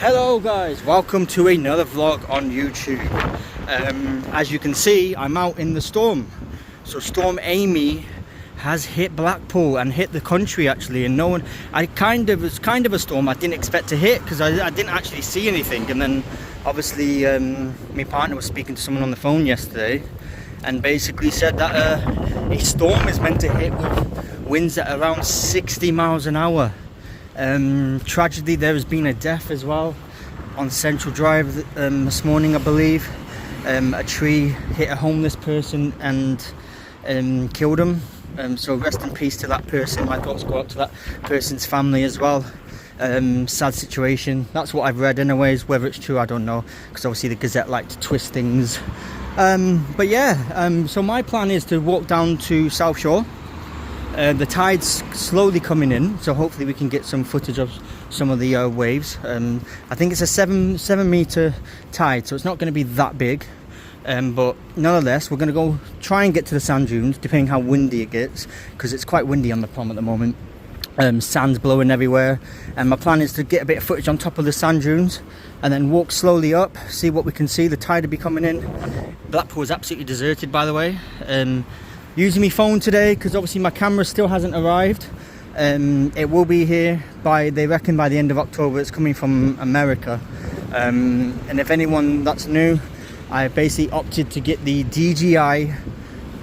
Hello guys, welcome to another vlog on YouTube. As you can see, I'm out in the storm. So Storm Amy has hit Blackpool and hit the country actually, and no one, it was kind of a storm I didn't expect to hit because I didn't actually see anything. And then obviously my partner was speaking to someone on the phone yesterday and basically said that a storm is meant to hit with winds at around 60 miles an hour. Tragically, there has been a death as well on Central Drive this morning, I believe. A tree hit a homeless person and killed him. So rest in peace to that person. My thoughts go out to that person's family as well. Sad situation. That's what I've read anyways. Whether it's true, I don't know, because obviously the Gazette like to twist things. But yeah, so my plan is to walk down to South Shore. The tide's slowly coming in, so hopefully we can get some footage of some of the waves. I think it's a 7 meter tide, so it's not going to be that big, but nonetheless we're going to go try and get to the sand dunes, depending how windy it gets, because it's quite windy on the prom at the moment. Sand's blowing everywhere, and my plan is to get a bit of footage on top of the sand dunes and then walk slowly up, see what we can see. The tide will be coming in. Blackpool is absolutely deserted, by the way. Using my phone today because obviously my camera still hasn't arrived. It will be here they reckon by the end of October. It's coming from America, and if anyone that's new, I basically opted to get the DJI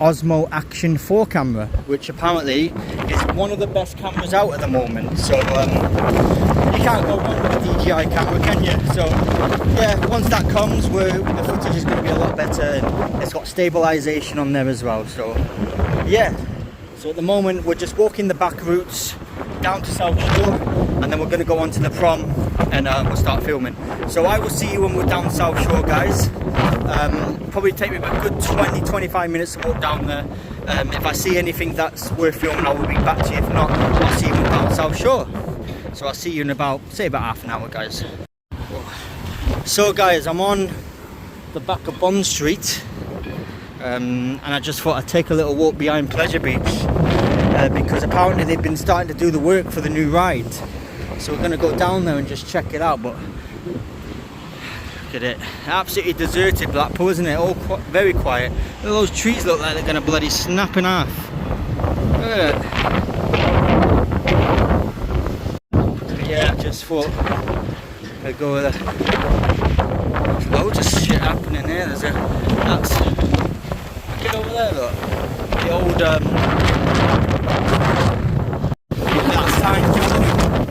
Osmo Action 4 camera, which apparently is one of the best cameras out at the moment. So you can't go wrong with a DJI camera, can you? So yeah, once that comes, the footage is going to be a lot better, and it's got stabilization on there as well. So yeah, so at the moment we're just walking the back routes down to South Shore, and then we're going to go on to the prom and we'll start filming. So I will see you when we're down South Shore, guys. Probably take me about a good 20-25 minutes to walk down there. If I see anything that's worth filming, I will be back to you. If not, I'll see you when we're down South Shore. So I'll see you in about half an hour, guys. So guys, I'm on the back of Bond Street, and I just thought I'd take a little walk behind Pleasure Beach, because apparently they've been starting to do the work for the new ride. So we're going to go down there and just check it out. But look at it, absolutely deserted Blackpool, isn't it? All very quiet. Look, those trees look like they're going to bloody snap in half. Look at it. Yeah, just thought I'd go with a loads of shit happening here. Look it over there, look. The old that sign,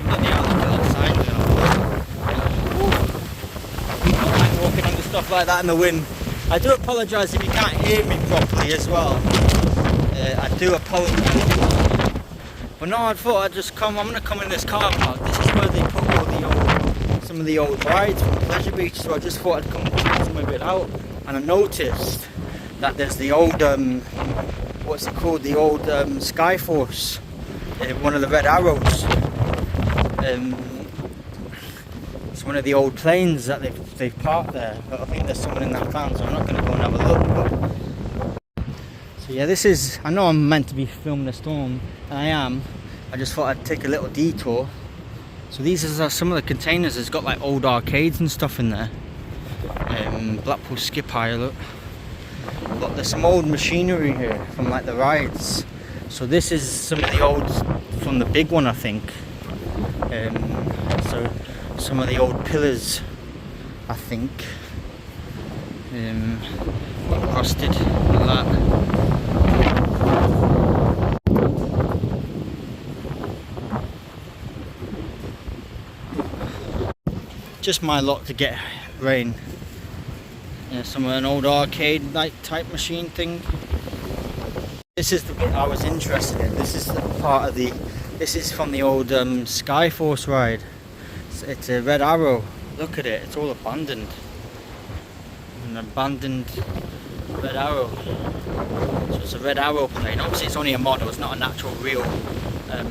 bloody hell, look at that sign, I don't like walking under stuff like that in the wind. I do apologise if you can't hear me properly as well. I do apologise. But no, I thought I'd just I'm going to come in this car park. This is where they put all some of the old rides from Pleasure Beach, so I just thought I'd come check some of it out. And I noticed that there's the old, what's it called, the old Skyforce, one of the red arrows. It's one of the old planes that they've parked there, but I think there's someone in that van, so I'm not going to go and have a look. But so yeah, this is, I know I'm meant to be filming the storm, and I am. I just thought I'd take a little detour. So these are some of the containers. It's got like old arcades and stuff in there. Blackpool skip hire, look. Look, there's some old machinery here from like the rides. So this is some of the old from the big one, I think. So some of the old pillars, I think. Rusted like that. Just my luck to get rain. Yeah, some of an old arcade like type machine thing. This is the bit I was interested in. This is the part of this is from the old Skyforce ride. It's a red arrow. Look at it, it's all abandoned. An abandoned red arrow. So it's a red arrow plane. Obviously it's only a model, it's not a natural real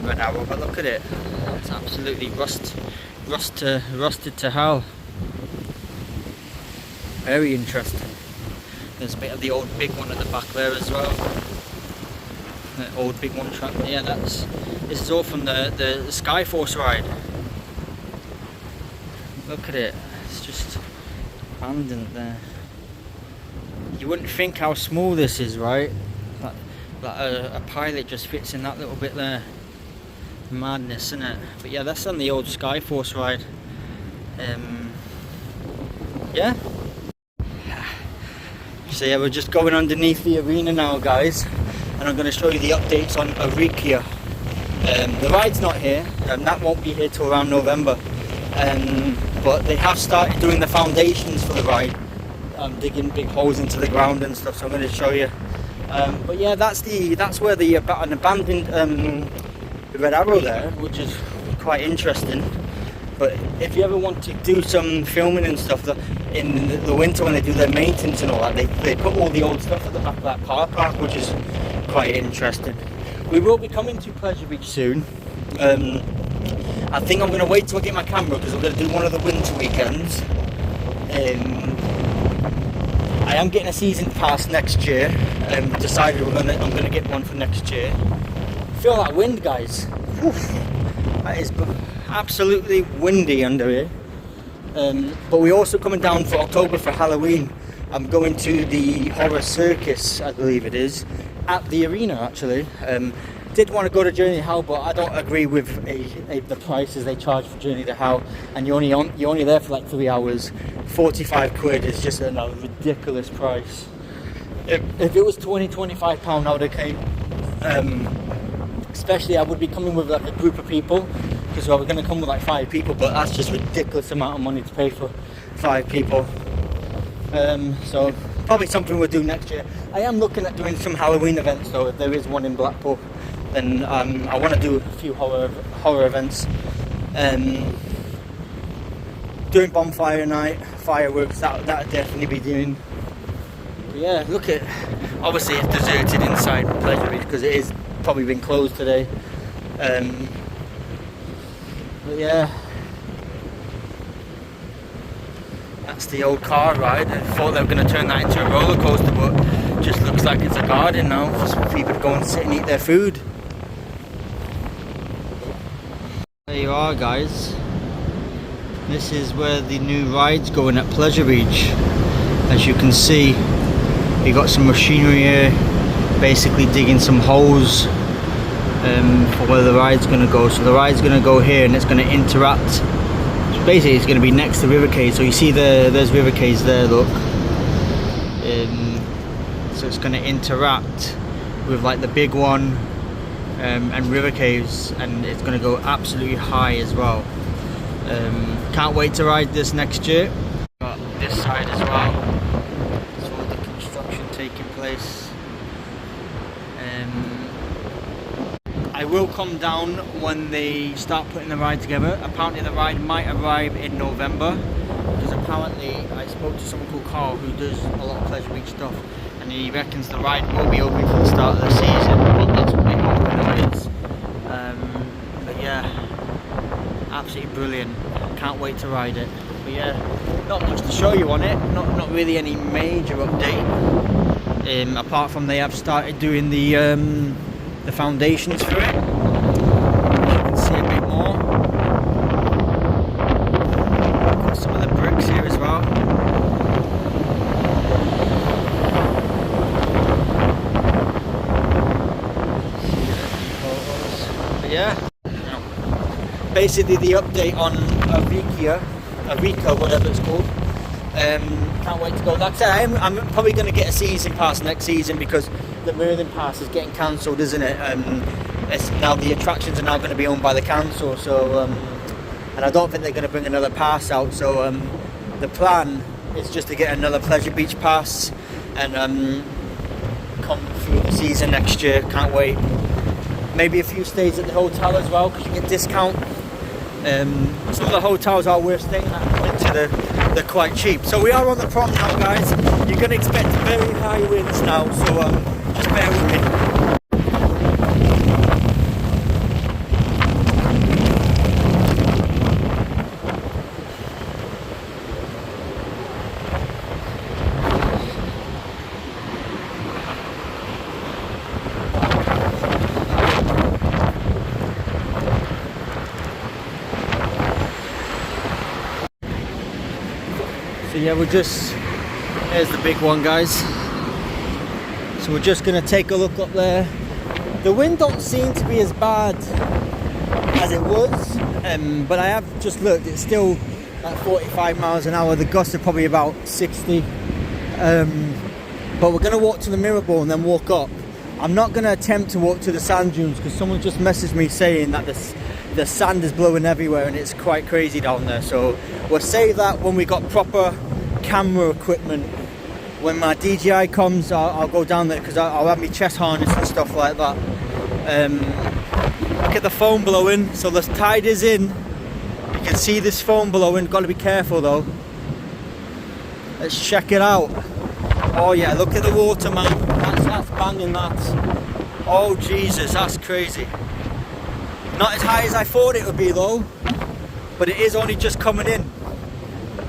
red arrow, but look at it. It's absolutely rusted to hell. Very interesting. There's a bit of the old big one at the back there as well. The old big one track. Yeah, this is all from the Skyforce ride. Look at it, it's just abandoned there. You wouldn't think how small this is, right? Like a pilot just fits in that little bit there. Madness, isn't it? But yeah, that's on the old Skyforce ride. Yeah. So yeah, we're just going underneath the arena now, guys, and I'm going to show you the updates on Arikia. The ride's not here, and that won't be here till around November. But they have started doing the foundations for the ride, digging big holes into the ground and stuff. So I'm going to show you. But yeah, that's where an abandoned Red Arrow there, which is quite interesting. But if you ever want to do some filming and stuff in the winter when they do their maintenance and all that, they put all the old stuff at the back of that car park, which is quite interesting. We will be coming to Pleasure Beach soon. I think I'm going to wait till I get my camera because I'm going to do one of the winter weekends. I am getting a season pass next year. Decided I'm going to get one for next year. Feel that wind, guys. Whew. That is absolutely windy under here. But we're also coming down for October for Halloween. I'm going to the Horror Circus, I believe it is, at the arena actually. Did want to go to Journey to Hell, but I don't agree with the prices they charge for Journey to Hell, and you're only there for like 3 hours. 45 quid is just a ridiculous price. If it was £20-25, I would have came. Especially I would be coming with like a group of people, because we're going to come with like 5 people, but that's just ridiculous amount of money to pay for 5 people. So probably something we'll do next year. I am looking at doing some Halloween events though, if there is one in Blackpool. Then I want to do a few horror events. Doing bonfire night, fireworks, that I'd definitely be doing. But yeah, look at, obviously it's deserted inside Pleasure Beach because it is probably been closed today. But yeah, that's the old car ride. I thought they were going to turn that into a roller coaster, but it just looks like it's a garden now for some people to go and sit and eat their food. There you are, guys. This is where the new ride's going at Pleasure Beach. As you can see, you got some machinery here, basically digging some holes for where the ride's going to go. So the ride's going to go here and it's going to interact. So basically it's going to be next to River Caves. So you see there's River Caves there, look. So it's going to interact with like the big one and River Caves, and it's going to go absolutely high as well. Can't wait to ride this next year. Got this side as well. That's all the construction taking place. I will come down when they start putting the ride together. Apparently the ride might arrive in November, because apparently I spoke to someone called Carl who does a lot of Pleasure Beach stuff, and he reckons the ride will be open for the start of the season. Well, that's what they hope it is. But yeah, absolutely brilliant. Can't wait to ride it. But yeah, not much to show you on it. Not really any major update. Apart from they have started doing the foundations for it. You can see a bit more. Got some of the bricks here as well. But yeah. Basically the update on Arikia, whatever it's called. Can't wait to go. Like I said, I'm probably going to get a season pass next season, because the Merlin Pass is getting cancelled, isn't it? It's now, the attractions are now going to be owned by the council, so and I don't think they're going to bring another pass out. So the plan is just to get another Pleasure Beach pass and come through the season next year. Can't wait. Maybe a few stays at the hotel as well, because you get discount. Some of the hotels are worth staying at, they're quite cheap. So we are on the prom now, guys. You're going to expect very high winds now, so just bear with me. So yeah, here's the big one, guys. So we're just gonna take a look up there. The wind don't seem to be as bad as it was, but I have just looked, it's still at 45 miles an hour. The gusts are probably about 60. But we're gonna walk to the mirror ball and then walk up. I'm not gonna attempt to walk to the sand dunes because someone just messaged me saying that the sand is blowing everywhere and it's quite crazy down there. So we'll save that when we got proper camera equipment. When my DJI comes, I'll go down there because I'll have my chest harness and stuff like that. Look at the foam blowing. So the tide is in. You can see this foam blowing. Got to be careful though. Let's check it out. Oh yeah, look at the water, man. That's banging, that. Oh Jesus, that's crazy. Not as high as I thought it would be though, but it is only just coming in.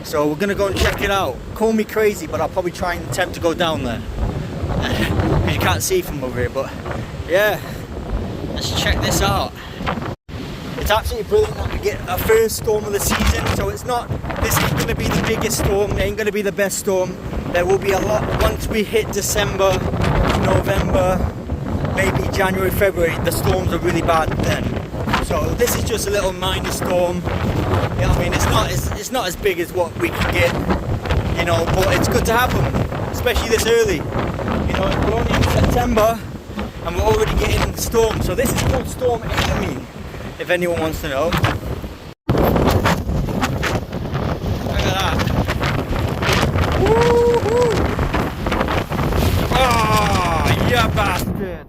So we're gonna go and check it out. Call me crazy, but I'll probably try and attempt to go down there. Because you can't see from over here, but yeah. Let's check this out. It's absolutely brilliant that we get a first storm of the season. So this ain't gonna be the biggest storm, it ain't gonna be the best storm. There will be a lot once we hit December, November, maybe January, February. The storms are really bad then. So this is just a little minor storm. You know what I mean? It's not as big as what we can get, you know, but it's good to have them, especially this early. You know, we're only in September and we're already getting the storm. So this is called Storm Amy, if anyone wants to know. Look at that. Woo-hoo! Oh, you bastard!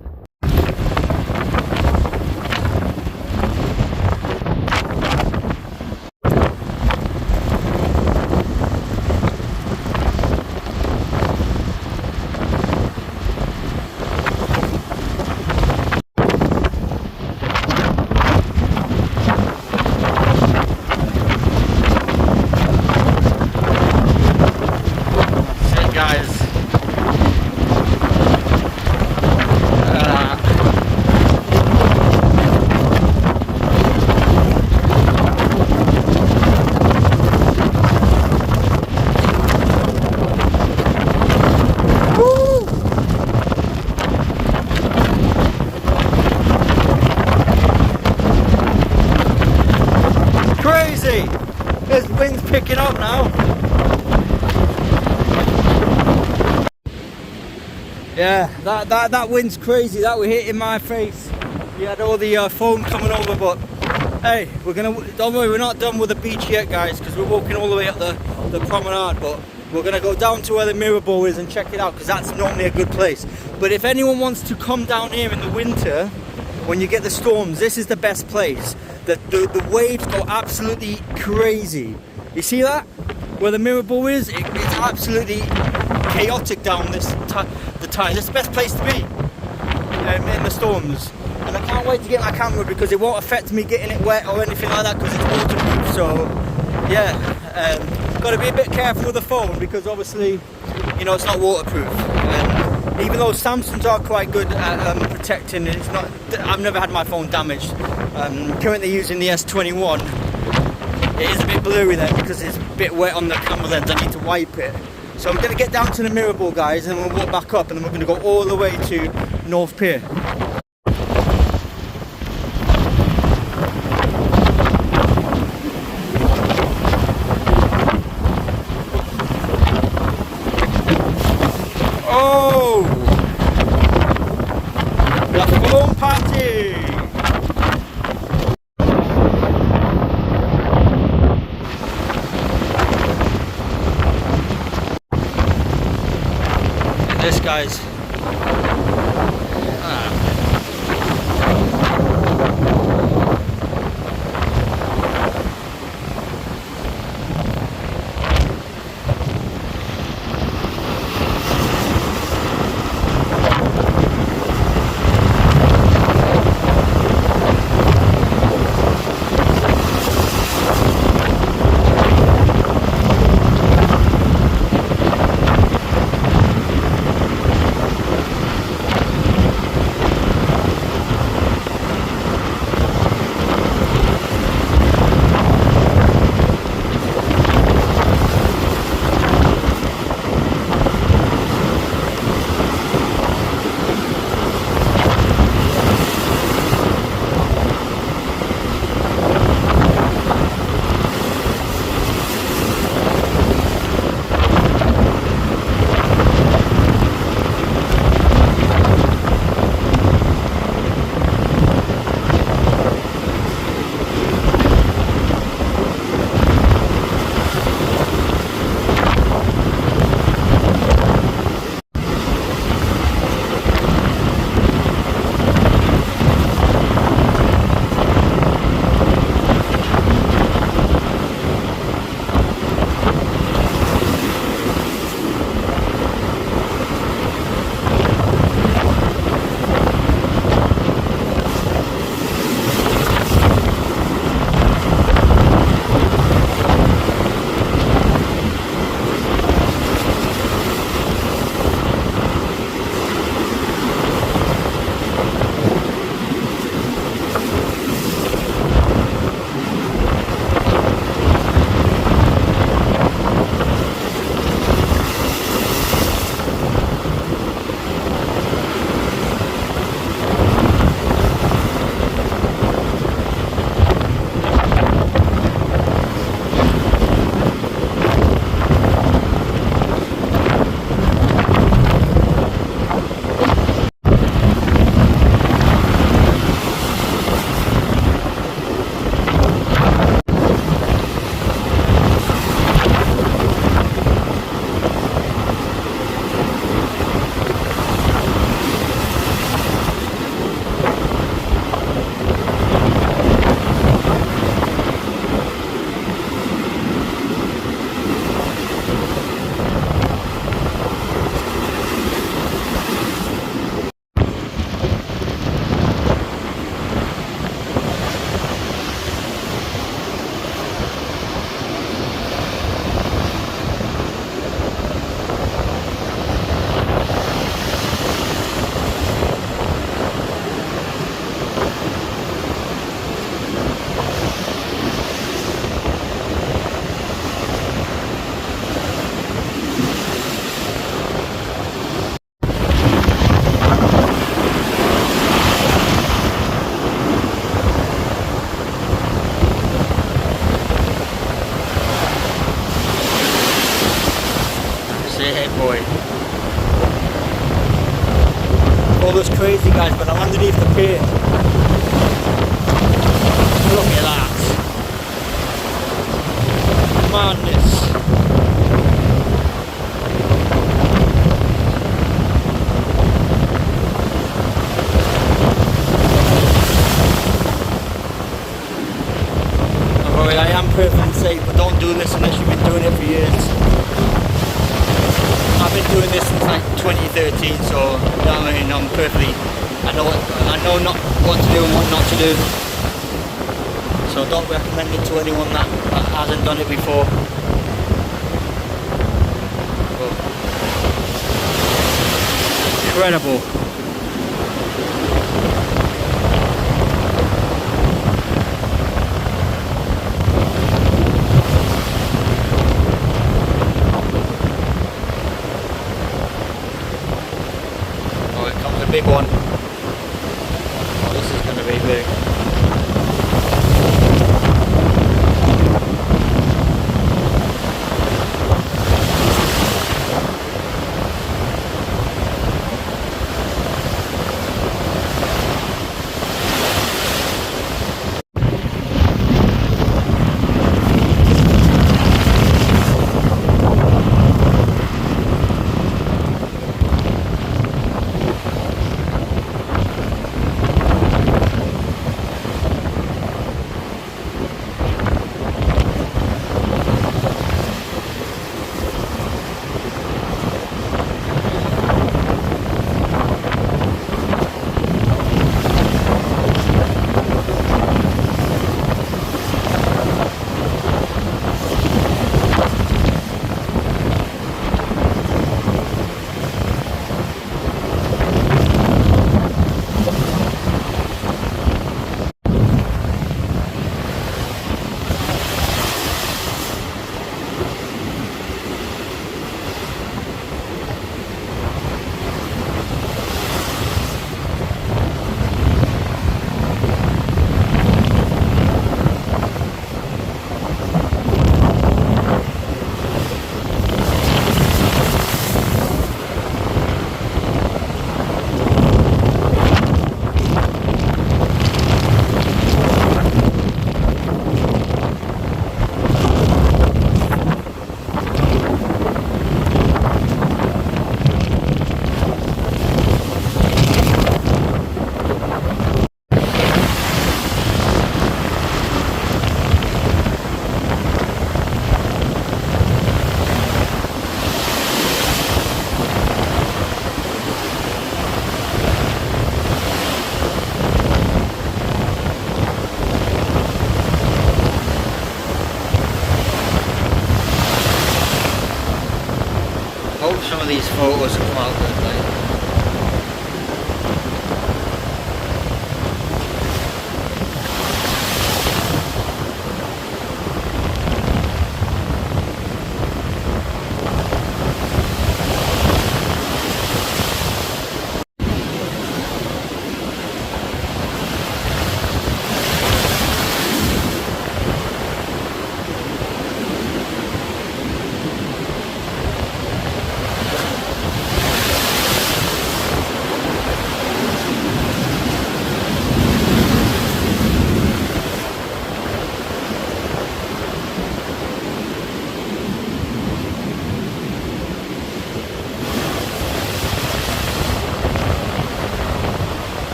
This wind's picking up now. Yeah, that wind's crazy. That would hit in my face. You had all the foam coming over, but hey, don't worry, we're not done with the beach yet, guys, because we're walking all the way up the promenade. But we're gonna go down to where the mirror ball is and check it out, because that's normally a good place. But if anyone wants to come down here in the winter, when you get the storms, this is the best place. The waves go absolutely crazy. You see that? Where the mirror ball is, it's absolutely chaotic down the tide. It's the best place to be in the storms. And I can't wait to get my camera because it won't affect me getting it wet or anything like that because it's waterproof. So yeah, got to be a bit careful with the phone because obviously, you know, it's not waterproof. Even though Samsungs are quite good at protecting, I've never had my phone damaged. Currently using the S21. It is a bit blurry there because it's a bit wet on the camera lens. I need to wipe it. So I'm going to get down to the mirror ball, guys, and we'll walk back up, and then we're going to go all the way to North Pier. Oh! The balloon party! This, guys. boy. All those crazy guys, but I'm underneath the pier. Look at that. Madness. Alright, I am perfectly safe, but don't do this unless you've been doing it for years. I've been doing this since like 2013, so you know what I mean, I'm perfectly, I know not what to do and what not to do. So don't recommend it to anyone that hasn't done it before. Incredible. Oh, it comes a big one. Oh, this is going to be big. Hope some of these photos come out good, like.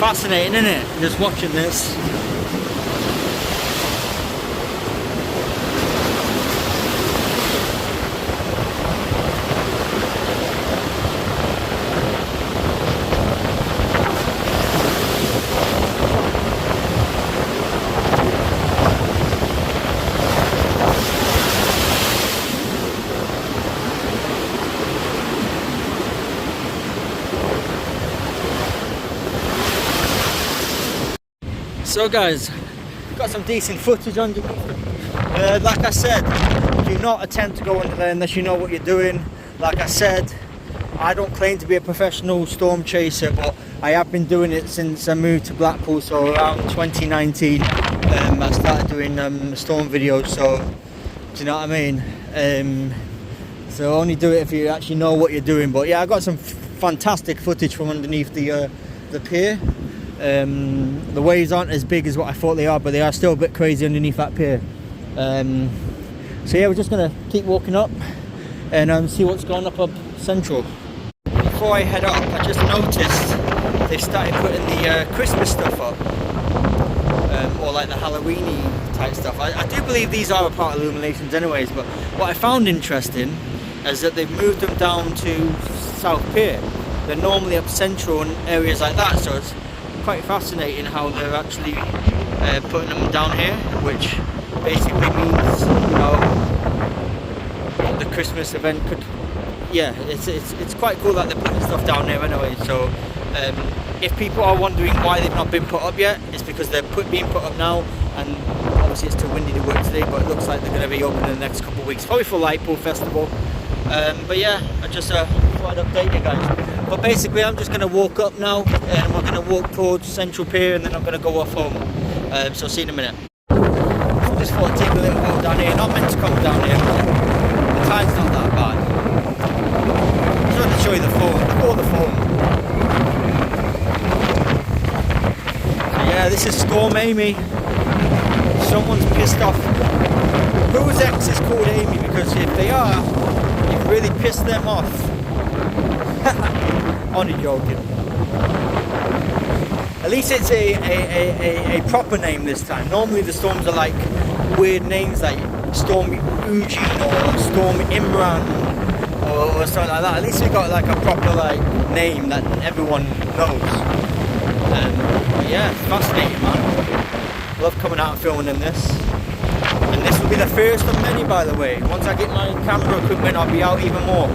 fascinating, isn't it? Just watching this. So guys, got some decent footage on you. Like I said, do not attempt to go under there unless you know what you're doing. Like I said, I don't claim to be a professional storm chaser, but I have been doing it since I moved to Blackpool, so around 2019 I started doing storm videos, so do you know what I mean? So only do it if you actually know what you're doing. But yeah, I got some fantastic footage from underneath the pier. The waves aren't as big as what I thought they are, but they are still a bit crazy underneath that pier. So yeah, we're just gonna keep walking up and see what's going up central. Before I head up, I just noticed they've started putting the Christmas stuff up, or like the Halloween-y type stuff. I do believe these are a part of Illuminations anyways, but what I found interesting is that they've moved them down to South Pier. They're normally up central and areas like that, so it's quite fascinating how they're actually putting them down here, which basically means, you know, the Christmas event could, yeah, it's quite cool that they're putting stuff down there anyway. So if people are wondering why they've not been put up yet, it's because they're being put up now, and obviously it's too windy to work today, but it looks like they're going to be open in the next couple of weeks, probably for Blackpool Festival. But yeah, I just thought I'd update you guys. But basically I'm just going to walk up now, and we're going to walk towards Central Pier, and then I'm going to go off home. So see you in a minute. So just thought I'd take a little walk down here. Not meant to come down here, but the tide's not that bad. I'm trying to show you the phone, before the phone. So yeah, this is Storm Amy. Someone's pissed off. Whose ex is called Amy? Because if they are, you've really pissed them off. Only joking. At least it's a proper name this time. Normally the storms are like weird names like Storm Eugene or Storm Imran or something like that. At least we got like a proper like name that everyone knows. But yeah, fascinating, man. Love coming out and filming in this. And this will be the first of many, by the way. Once I get my camera equipment, I'll be out even more.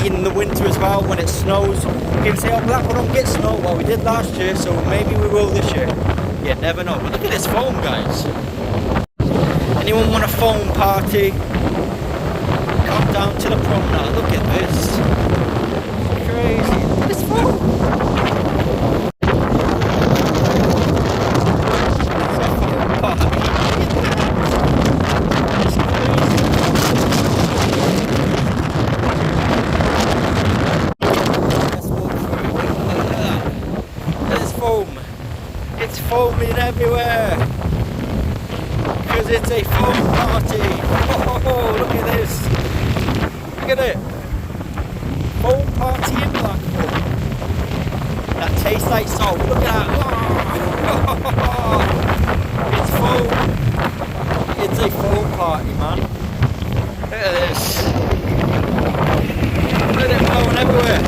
In the winter as well, when it snows. People say, oh, Blackpool don't get snow. Well, we did last year, so maybe we will this year. You never know. But look at this foam, guys. Anyone want a foam party? Come down to the prom now. Look at this. Crazy. Look at this foam. It's foaming everywhere because it's a foam party. Oh, look at this. Look at it. Foam party in Blackpool. That tastes like salt. Look at that. Oh, it's foam. It's a foam party, man. Look at this. Look at it flowing everywhere.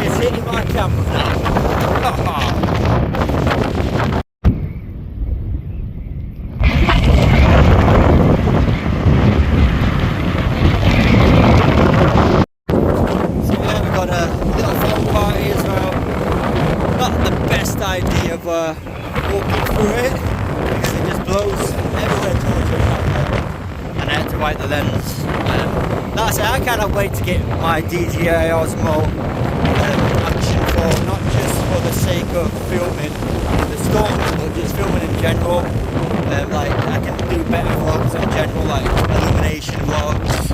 It's hitting my camera now. Idea of walking through it because it just blows everywhere towards you, and I had to wipe the lens. That's it. I cannot wait to get my DJI Osmo action for, not just for the sake of filming the storm, but just filming in general. Like I can do better vlogs in general, like illumination vlogs.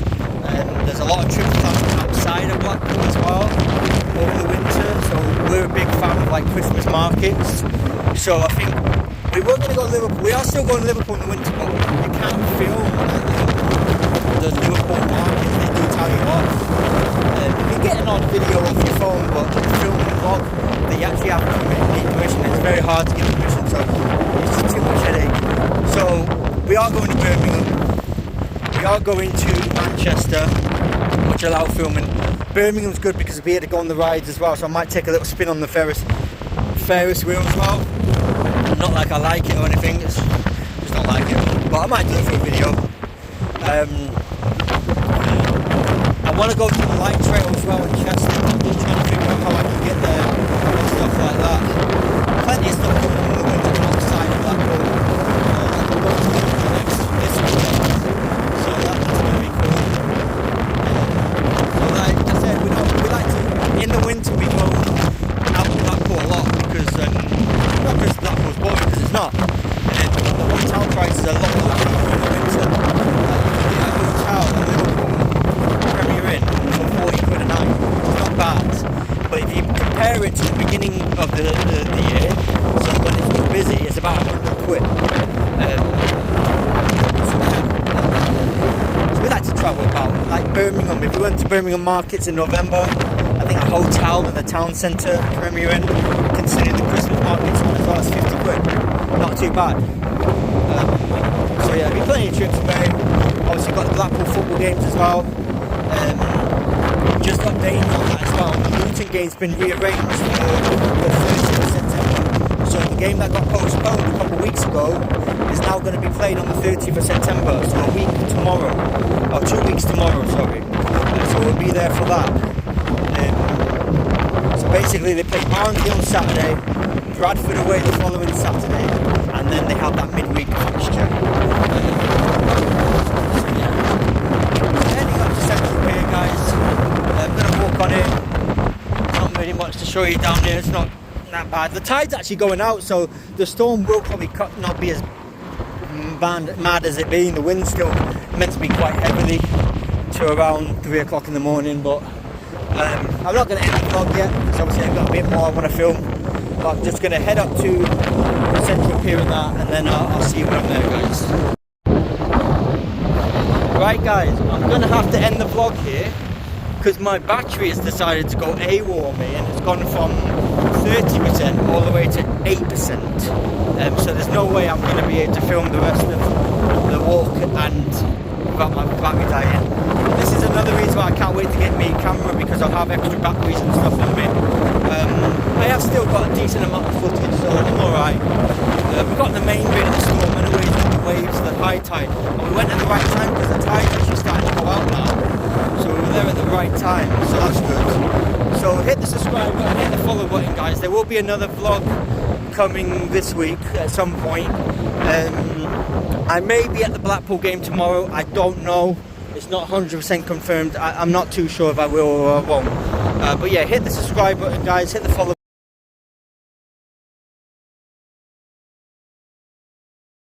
There's a lot of trips outside of Blackpool as well over the winter, so we're a big fan of like Christmas markets. So I think we were going to go to Liverpool. We are still going to Liverpool in the winter, but you can't film the Liverpool market. They do tell you off. You can get an odd video off your phone, but you have to need permission. It's very hard to get permission, so it's just too much headache. So we are going to Birmingham. We are going to Manchester, which allow filming. Birmingham's good because we'll be able to go on the rides as well, so I might take a little spin on the Ferris wheel as well. Not like I like it or anything, it's just not like it, but I might do it for a video. I want to go to the light trail as well in Chester. I'm just trying to figure out how I can get there and stuff like that. Plenty of stuff coming on the winter outside of Blackpool. I'll go to this weekend, so that's going to be cool. So like I said, we like to, in the winter we go out to Blackpool a lot because, not because Blackpool's boring, because it's not. The hotel prices are a lot lower in the winter. You can get a hotel in Liverpool, Premier Inn, for 40 quid a night. It's not bad. But if you compare it to the beginning of the year, so when it's not busy, it's about 100 quid. So we like to travel about, like Birmingham. If we went to Birmingham markets in November, I think a hotel in the town centre, Premier Inn, considering the Christmas markets on as well, it's 50 quid. Not too bad. So yeah, there'll be plenty of trips away. Obviously got the Blackpool football games as well. Just updating on that as well. The Luton game's been rearranged for the 30th of September. So the game that got postponed a couple of weeks ago is now going to be played on the 30th of September. So a week tomorrow, or 2 weeks tomorrow, sorry. So we'll be there for that. So basically they play Barnsley on Saturday, Bradford away the following Saturday, and then they have that midweek fixture. Heading up to Central Pier, guys. I'm going to walk on it. Not really much to show you down here. It's not that bad. The tide's actually going out, so the storm will probably not be as mad as it being. The wind's still meant to be quite heavily to around 3 o'clock in the morning, but I'm not going to end the vlog yet because obviously I've got a bit more I want to film. But I'm just going to head up to Central Pier and that, and then I'll see you when I'm there, guys. Right guys, I'm going to have to end the vlog here because my battery has decided to go AWOL on me, and it's gone from 30% all the way to 8%. So there's no way I'm going to be able to film the rest of the walk and without my battery dying. This is another reason why I can't wait to get me a camera, because I'll have extra batteries and stuff on me. I have still got a decent amount of footage, so I'm alright. We've got the main bit of the storm anyways, with the waves, the high tide. And we went at the right time because the tide's actually starting to go out now. So we were there at the right time, so that's good. So hit the subscribe button, hit the follow button, guys. There will be another vlog coming this week at some point. I may be at the Blackpool game tomorrow, I don't know. It's not 100% confirmed. I'm not too sure if I will or I won't. But yeah, hit the subscribe button, guys. Hit the follow